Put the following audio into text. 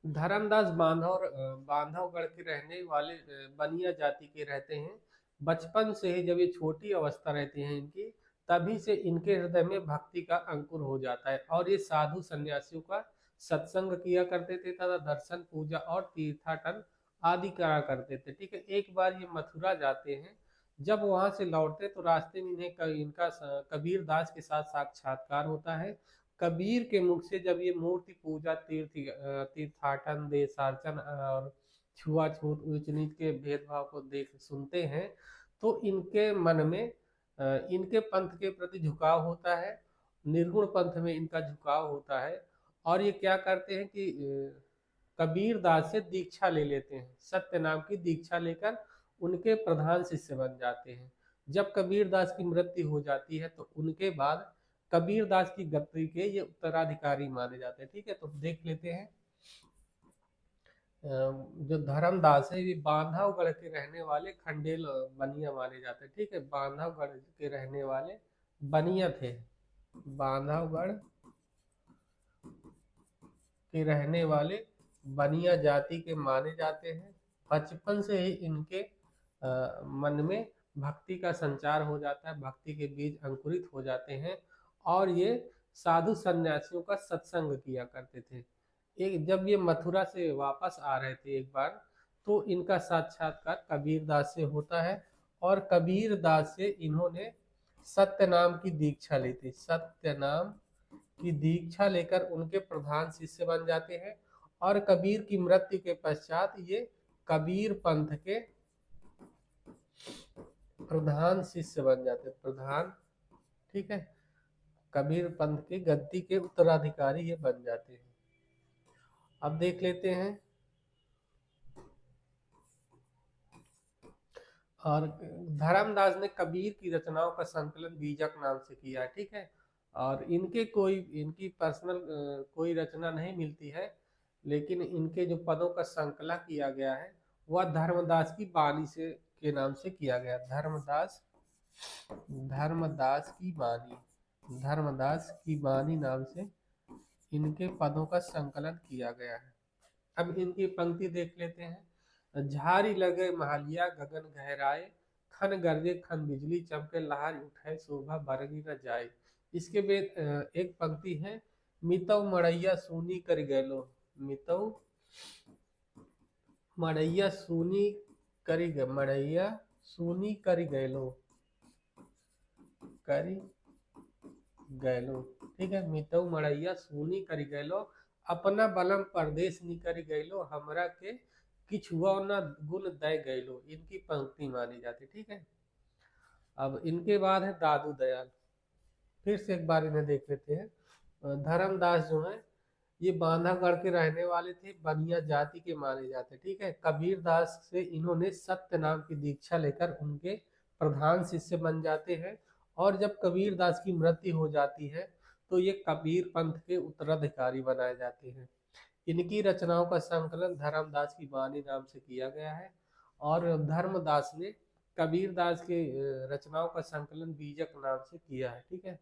धर्मदास बांधवगढ़ के रहने वाले बनिया जाति के रहते हैं। बचपन से ही जब ये छोटी अवस्था रहती है इनकी, तभी से इनके हृदय में भक्ति का अंकुर हो जाता है और ये साधु संन्यासियों का सत्संग किया करते थे तथा दर्शन पूजा और तीर्थाटन आदि करा करते थे। ठीक है, एक बार ये मथुरा जाते हैं। जब वहां से लौटते तो रास्ते में इन्हें कबीर दास के साथ साक्षात्कार होता है। कबीर के मुख से जब ये मूर्ति पूजा तीर्थाटन देशार्चन और छुआछूत ऊंच नीच के भेदभाव को देख सुनते हैं, तो इनके मन में इनके पंथ के प्रति झुकाव होता है। निर्गुण पंथ में इनका झुकाव होता है और ये क्या करते हैं कि कबीर दास से दीक्षा ले लेते हैं। सत्य नाम की दीक्षा लेकर उनके प्रधान शिष्य बन जाते हैं। जब कबीर दास की मृत्यु हो जाती है तो उनके बाद कबीर दास की गद्दी के ये उत्तराधिकारी माने जाते हैं। ठीक है, तो देख लेते हैं। जो धर्मदास है ये बांधवगढ़ के रहने वाले खंडेल बनिया माने जाते हैं। ठीक है, बांधवगढ़ के रहने वाले बनिया थे। बांधवगढ़ के रहने वाले बनिया जाति के माने जाते हैं। बचपन से ही इनके मन में भक्ति का संचार हो जाता है, भक्ति के बीज अंकुरित हो जाते हैं और ये साधु सन्यासियों का सत्संग किया करते थे। एक जब ये मथुरा से वापस आ रहे थे एक बार, तो इनका साक्षात्कार कबीर दास से होता है और कबीर दास से इन्होंने सत्य नाम की दीक्षा ली थी। सत्य नाम की दीक्षा लेकर उनके प्रधान शिष्य बन जाते हैं और कबीर की मृत्यु के पश्चात ये कबीर पंथ के प्रधान शिष्य बन जाते, प्रधान। ठीक है, कबीर पंथ के गद्दी के उत्तराधिकारी ये बन जाते हैं। अब देख लेते हैं। और धर्मदास ने कबीर की रचनाओं का संकलन बीजक नाम से किया है। ठीक है, और इनकी पर्सनल कोई रचना नहीं मिलती है, लेकिन इनके जो पदों का संकलन किया गया है वह धर्मदास की बानी से के नाम से किया गया। धर्मदास की बानी नाम से इनके पदों का संकलन किया गया है। अब इनकी पंक्ति देख लेते हैं। झारी लगे महलिया गगन गहराए, खन गरजे खन बिजली चमके, लहर उठाए शोभा बरगी न जाए। इसके बाद एक पंक्ति है, मितौ मड़ैया सूनी कर गैलो, मितौ मड़ैया सूनी मड़ैया सूनी कर गैलो, ठीक है, मितौ मड़ैया सूनी कर गैलो, अपना बलम परदेश निकर गैलो, हमरा के किछुआ न गुण दय गैलो। इनकी पंक्ति मानी जाती। ठीक है, अब इनके बाद है दादू दयाल। फिर से एक बार इन्हें देख लेते हैं। धर्मदास जो है ये बांधवगढ़ के रहने वाले थे, बनिया जाति के माने जाते। ठीक है, कबीर दास से इन्होंने सत्य नाम की दीक्षा लेकर उनके प्रधान शिष्य बन जाते हैं और जब कबीर दास की मृत्यु हो जाती है तो ये कबीर पंथ के उत्तराधिकारी बनाए जाते हैं। इनकी रचनाओं का संकलन धर्मदास की वाणी नाम से किया गया है और धर्मदास ने कबीर दास के रचनाओं का संकलन बीजक नाम से किया है। ठीक है,